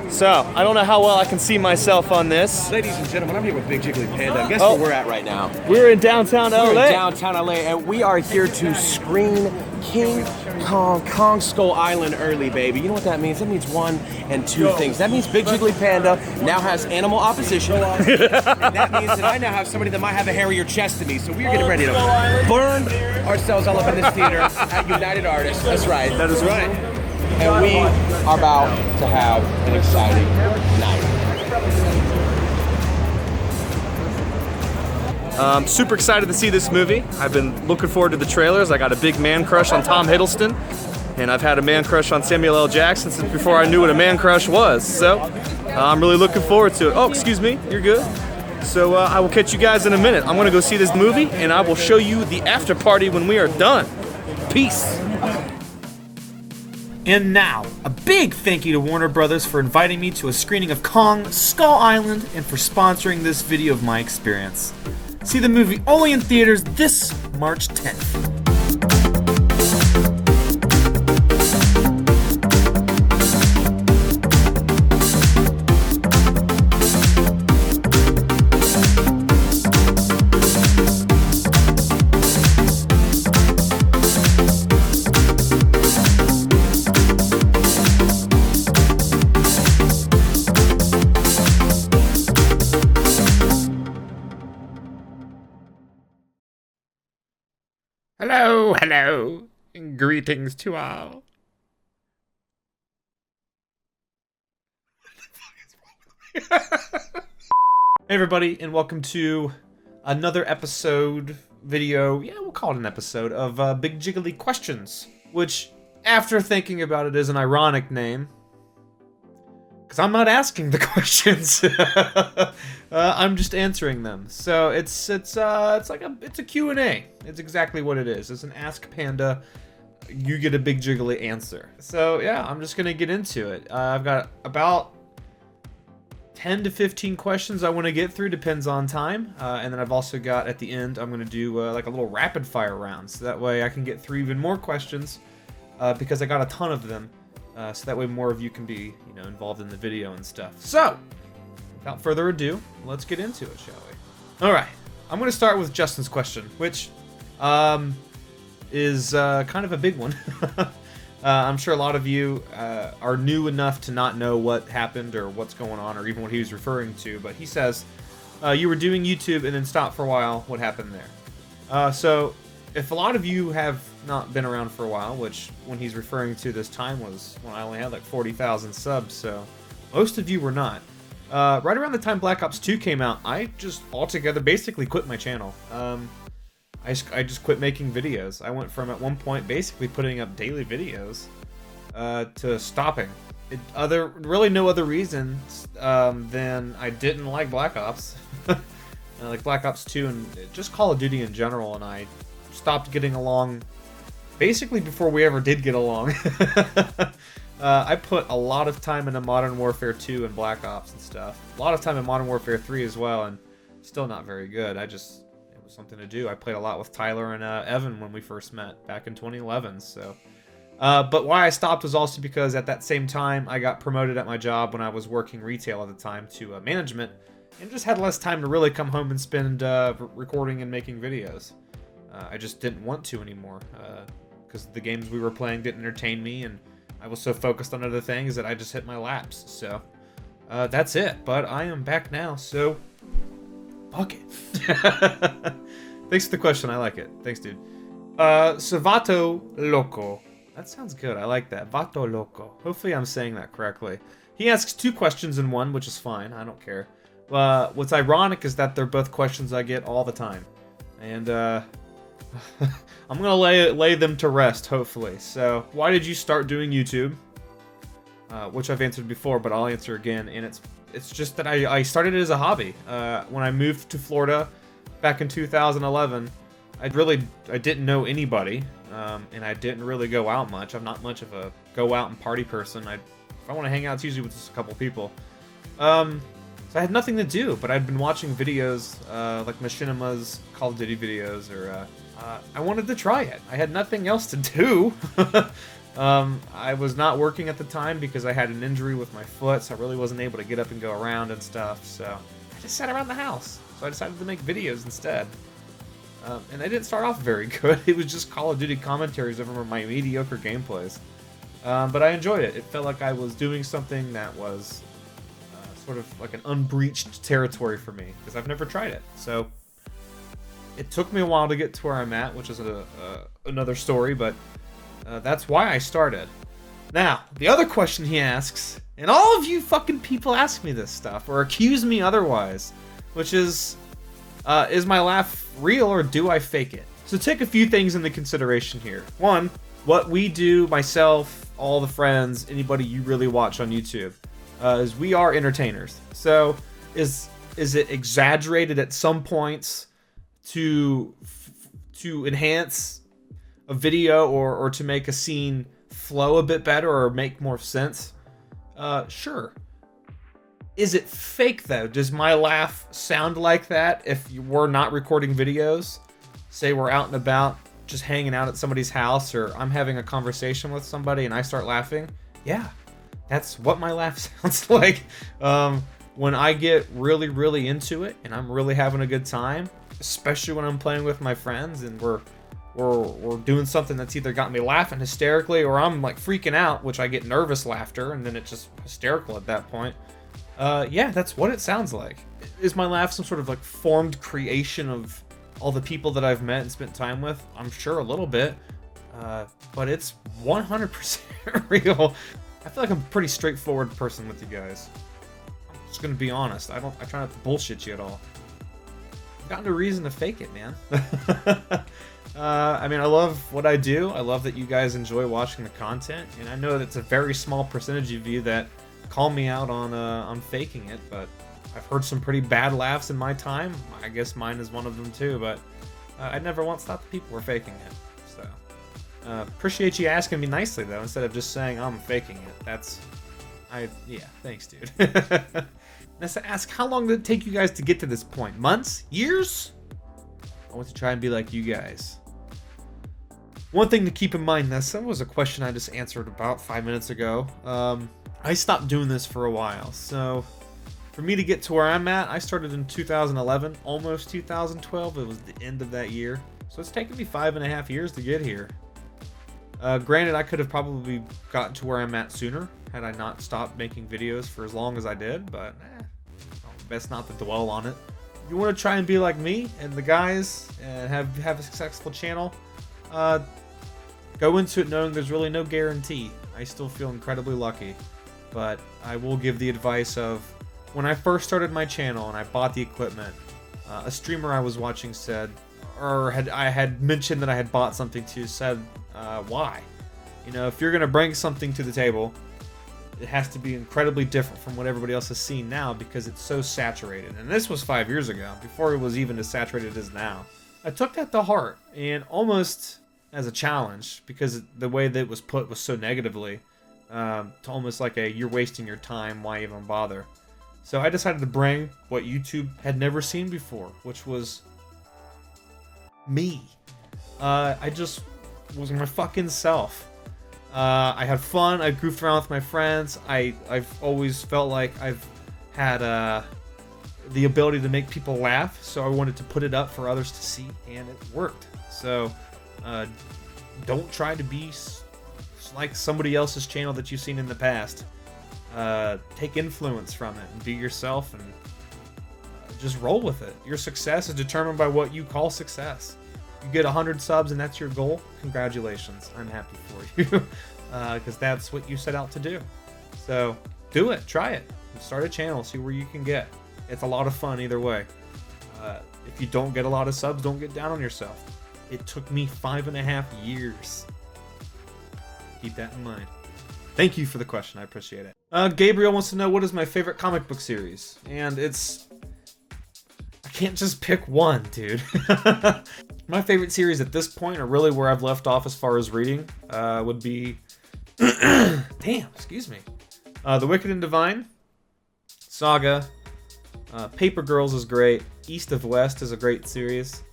So, I don't know how well I can see myself on this. Ladies and gentlemen, I'm here with BigJigglyPanda. Guess where we're at right now? We're in downtown LA. We're in downtown LA, and we are here to screen King Kong Skull Island early, baby. You know what that means? That means one and two things. That means BigJigglyPanda now has animal opposition. And that means that I now have somebody that might have a hairier chest than me. So we're getting ready to burn ourselves all up in this theater at United Artists. That's right. That is right. And we are about to have an exciting night. Super excited to see this movie. I've been looking forward to the trailers. I got a big man crush on Tom Hiddleston, and I've had a man crush on Samuel L. Jackson since before I knew what a man crush was. So I'm really looking forward to it. Oh, excuse me, you're good. So I will catch you guys in a minute. I'm gonna go see this movie, and I will show you the after party when we are done. Peace. And now, a big thank you to Warner Brothers for inviting me to a screening of Kong Skull Island and for sponsoring this video of my experience. See the movie only in theaters this March 10th. Hello, greetings to all. Hey everybody, and welcome to another episode, video, yeah, we'll call it an episode, of Big Jiggly Questions, which, after thinking about it, is an ironic name, because I'm not asking the questions. I'm just answering them. So it's a Q&A. It's exactly what it is. It's an Ask Panda. You get a Big Jiggly answer. So yeah, I'm just gonna get into it. I've got about 10 to 15 questions I want to get through, depends on time. And then I've also got, at the end, I'm gonna do like a little rapid fire round, so that way I can get through even more questions, because I got a ton of them. So that way more of you can be, involved in the video and stuff. So, without further ado, let's get into it, shall we? Alright, I'm going to start with Justin's question, which is kind of a big one. I'm sure a lot of you are new enough to not know what happened or what's going on or even what he was referring to, but he says, you were doing YouTube and then stopped for a while. What happened there? So, if a lot of you have not been around for a while, which when he's referring to this time was when I only had like 40,000 subs, so most of you were not. Right around the time Black Ops 2 came out, I just altogether basically quit my channel. I just quit making videos. I went from at one point basically putting up daily videos to stopping. Really no other reason than I didn't like Black Ops. Like Black Ops 2 and just Call of Duty in general, and I stopped getting along basically before we ever did get along. I put a lot of time into Modern Warfare 2 and Black Ops and stuff. A lot of time in Modern Warfare 3 as well, and still not very good. It was something to do. I played a lot with Tyler and Evan when we first met back in 2011, so. But why I stopped was also because at that same time, I got promoted at my job when I was working retail at the time to management, and just had less time to really come home and spend recording and making videos. I just didn't want to anymore, because the games we were playing didn't entertain me, and I was so focused on other things that I just hit my laps. So that's it. But I am back now, so fuck it. Thanks for the question. I like it. Thanks, dude. Vato Loco. That sounds good. I like that. Vato Loco. Hopefully I'm saying that correctly. He asks 2 questions in one, which is fine. I don't care. What's ironic is that they're both questions I get all the time. And I'm gonna lay them to rest, hopefully. So, why did you start doing YouTube? Which I've answered before, but I'll answer again. And it's just that I started it as a hobby. When I moved to Florida back in 2011, I didn't know anybody, and I didn't really go out much. I'm not much of a go out and party person. If I want to hang out, it's usually with just a couple people. So I had nothing to do, but I'd been watching videos like Machinima's Call of Duty videos, or I wanted to try it. I had nothing else to do I was not working at the time because I had an injury with my foot, so I really wasn't able to get up and go around and stuff, so I just sat around the house. So I decided to make videos instead. And I didn't start off very good. It was just Call of Duty commentaries over my mediocre gameplays. But I enjoyed it. It felt like I was doing something that was sort of like an unbreached territory for me, because I've never tried it. So it took me a while to get to where I'm at, which is another story, but that's why I started. Now, the other question he asks, and all of you fucking people ask me this stuff, or accuse me otherwise, which is my laugh real or do I fake it? So take a few things into consideration here. One, what we do, myself, all the friends, anybody you really watch on YouTube, is we are entertainers. So is it exaggerated at some points to enhance a video or to make a scene flow a bit better or make more sense? Sure. Is it fake though? Does my laugh sound like that if we're not recording videos? Say we're out and about, just hanging out at somebody's house, or I'm having a conversation with somebody and I start laughing? Yeah, that's what my laugh sounds like. When I get really, really into it and I'm really having a good time, especially when I'm playing with my friends and we're doing something that's either got me laughing hysterically or I'm like freaking out, which I get nervous laughter and then it's just hysterical at that point. Yeah, that's what it sounds like. Is my laugh some sort of like formed creation of all the people that I've met and spent time with? I'm sure a little bit, but it's 100% real. I feel like I'm a pretty straightforward person with you guys. I'm just gonna be honest. I try not to bullshit you at all. I've got no reason to fake it, man. I mean, I love what I do. I love that you guys enjoy watching the content, and I know that's a very small percentage of you that call me out on faking it, but I've heard some pretty bad laughs in my time. I guess mine is one of them too, but I never once thought the people were faking it. So appreciate you asking me nicely though, instead of just saying I'm faking it. Yeah, thanks, dude. Let's ask, how long did it take you guys to get to this point? Months? Years? I want to try and be like you guys. One thing to keep in mind, that was a question I just answered about 5 minutes ago. I stopped doing this for a while, so for me to get to where I'm at, I started in 2011, almost 2012. It was the end of that year, so it's taken me 5.5 years to get here. Granted, I could have probably gotten to where I'm at sooner had I not stopped making videos for as long as I did, but best not to dwell on it. If you want to try and be like me and the guys and have a successful channel, go into it knowing there's really no guarantee. I still feel incredibly lucky, but I will give the advice of, when I first started my channel and I bought the equipment, a streamer I was watching said, I had mentioned that I had bought something to, said, why? You know, if you're going to bring something to the table, it has to be incredibly different from what everybody else has seen now because it's so saturated. And this was 5 years ago, before it was even as saturated as it is now. I took that to heart, and almost as a challenge, because the way that it was put was so negatively, to almost like a, you're wasting your time, why even bother? So I decided to bring what YouTube had never seen before, which was me. I just was my fucking self. I had fun. I goofed around with my friends. I've always felt like I've had the ability to make people laugh, so I wanted to put it up for others to see, and it worked. So don't try to be like somebody else's channel that you've seen in the past. Take influence from it and be yourself, and just roll with it. Your success is determined by what you call success. You get 100 subs and that's your goal, congratulations. I'm happy for you, because that's what you set out to do. So do it, try it, start a channel, see where you can get. It's a lot of fun either way. If you don't get a lot of subs, don't get down on yourself. It took me 5.5 years. Keep that in mind. Thank you for the question, I appreciate it. Gabriel wants to know, what is my favorite comic book series? And I can't just pick one, dude. My favorite series at this point, or really where I've left off as far as reading, would be... Damn, excuse me. The Wicked and Divine, Saga, Paper Girls is great, East of West is a great series,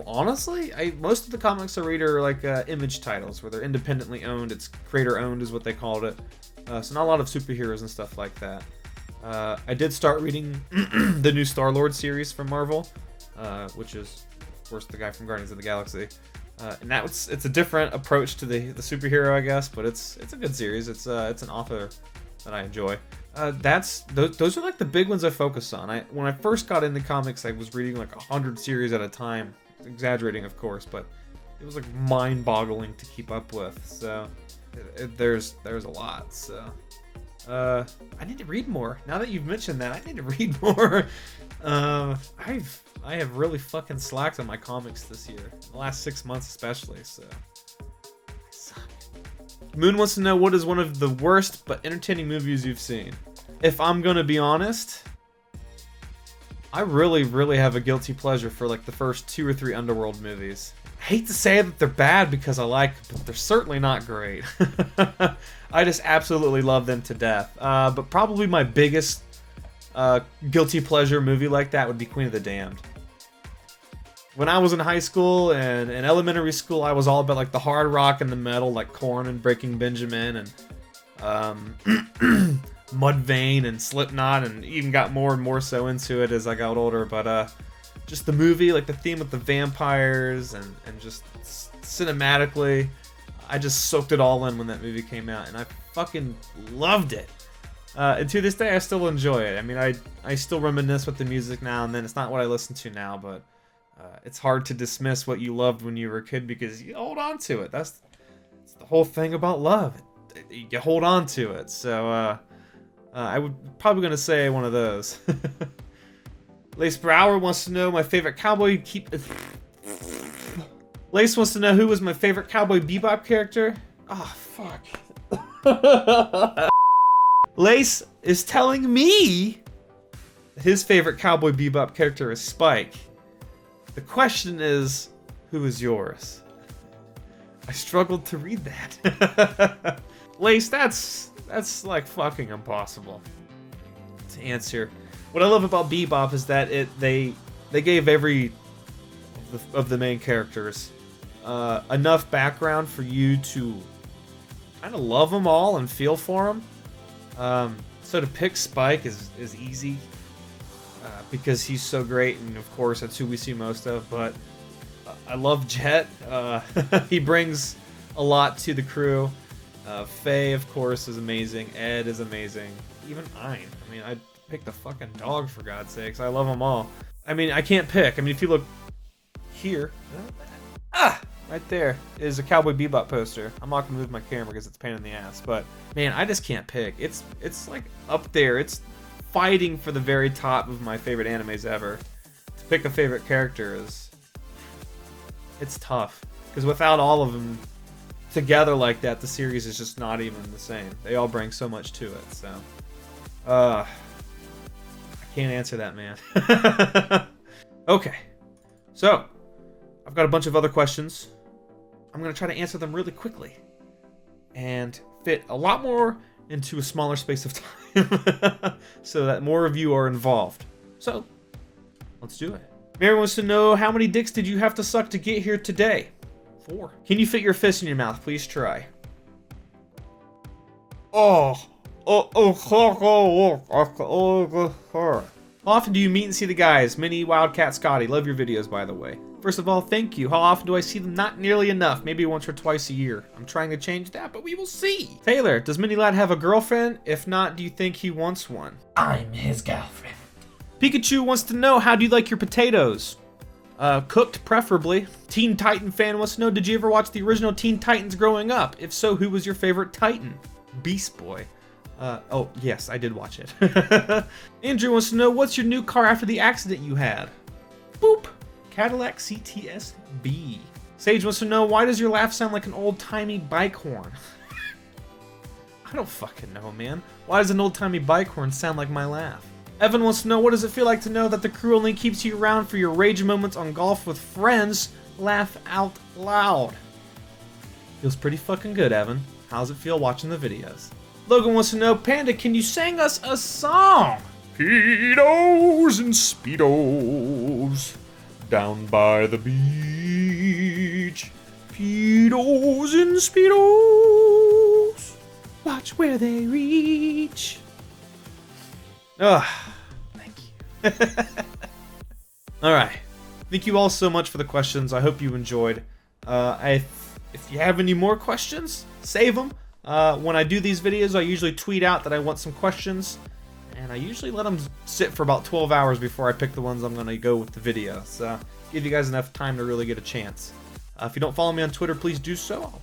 Honestly, most of the comics I read are like image titles where they're independently owned. It's creator owned is what they called it. So not a lot of superheroes and stuff like that. I did start reading the new Star-Lord series from Marvel, which is, of course, the guy from Guardians of the Galaxy. And it's a different approach to the superhero, I guess, but it's a good series. It's an author that I enjoy. Those are like the big ones I focus on. When I first got into comics, I was reading like 100 series at a time, exaggerating of course, but it was like mind-boggling to keep up with. So there's a lot. So I need to read more. Now that you've mentioned that, I need to read more. I have really fucking slacked on my comics this year, the last 6 months especially. So I suck. Moon wants to know what is one of the worst but entertaining movies you've seen. If I'm gonna be honest, I really have a guilty pleasure for like the first 2 or 3 Underworld movies. I hate to say that they're bad because I like them, but they're certainly not great. I just absolutely love them to death. But probably my biggest guilty pleasure movie like that would be Queen of the Damned. When I was in high school and in elementary school, I was all about like the hard rock and the metal, like Korn and Breaking Benjamin and Mudvayne and Slipknot, and even got more and more so into it as I got older. But just the movie, like the theme with the vampires and just cinematically, I just soaked it all in when that movie came out, and I fucking loved it. And to this day, I still enjoy it. I mean, I still reminisce with the music now and then. It's not what I listen to now, but it's hard to dismiss what you loved when you were a kid because you hold on to it. That's the whole thing about love. You hold on to it. So I would probably gonna say one of those. Lace Brower wants to know my favorite Cowboy. Lace wants to know who was my favorite Cowboy Bebop character. Oh fuck. Lace is telling me that his favorite Cowboy Bebop character is Spike. The question is, who is yours? I struggled to read that. Lace, that's like fucking impossible to answer. What I love about Bebop is that they gave every of the main characters enough background for you to kind of love them all and feel for them. So to pick Spike is easy because he's so great, and of course that's who we see most of. But I love Jet. He brings a lot to the crew. Faye, of course, is amazing. Ed is amazing. Even Ein. I mean, I'd pick the fucking dog for God's sakes. I love them all. I mean, I can't pick. I mean, if you look here, right there is a Cowboy Bebop poster. I'm not gonna move my camera because it's a pain in the ass. But man, I just can't pick. It's like up there. It's fighting for the very top of my favorite animes ever. To pick a favorite character it's tough because without all of them together like that, the series is just not even the same. They all bring so much to it. So, I can't answer that, man. Okay, so I've got a bunch of other questions. I'm going to try to answer them really quickly and fit a lot more into a smaller space of time so that more of you are involved. So, let's do it. Mary wants to know, how many dicks did you have to suck to get here today? 4. Can you fit your fist in your mouth? Please try. How often do you meet and see the guys? Minnie, Wildcat, Scotty. Love your videos, by the way. First of all, thank you. How often do I see them? Not nearly enough. Maybe once or twice a year. I'm trying to change that, but we will see. Taylor, does Mini Lad have a girlfriend? If not, do you think he wants one? I'm his girlfriend. Pikachu wants to know, how do you like your potatoes? Cooked, preferably. Teen Titan fan wants to know, did you ever watch the original Teen Titans growing up? If so, who was your favorite Titan? Beast Boy. Oh, yes, I did watch it. Andrew wants to know, what's your new car after the accident you had? Boop. Cadillac CTS-B. Sage wants to know, why does your laugh sound like an old-timey bike horn? I don't fucking know, man. Why does an old-timey bike horn sound like my laugh? Evan wants to know, what does it feel like to know that the crew only keeps you around for your rage moments on golf with friends? Laugh out loud. Feels pretty fucking good, Evan. How's it feel watching the videos? Logan wants to know, Panda, can you sing us a song? Pedos and Speedos. down by the beach. Pedos and speedos, watch where they reach. Thank you. Alright, thank you all so much for the questions. I hope you enjoyed. If you have any more questions, save them. When I do these videos, I usually tweet out that I want some questions, and I usually let them sit for about 12 hours before I pick the ones I'm going to go with the video. So, give you guys enough time to really get a chance. If you don't follow me on Twitter, please do so. I'll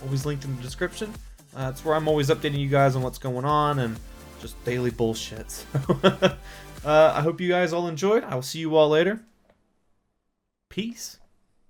always linked in the description. That's where I'm always updating you guys on what's going on and just daily bullshit. So, I hope you guys all enjoyed. I will see you all later. Peace.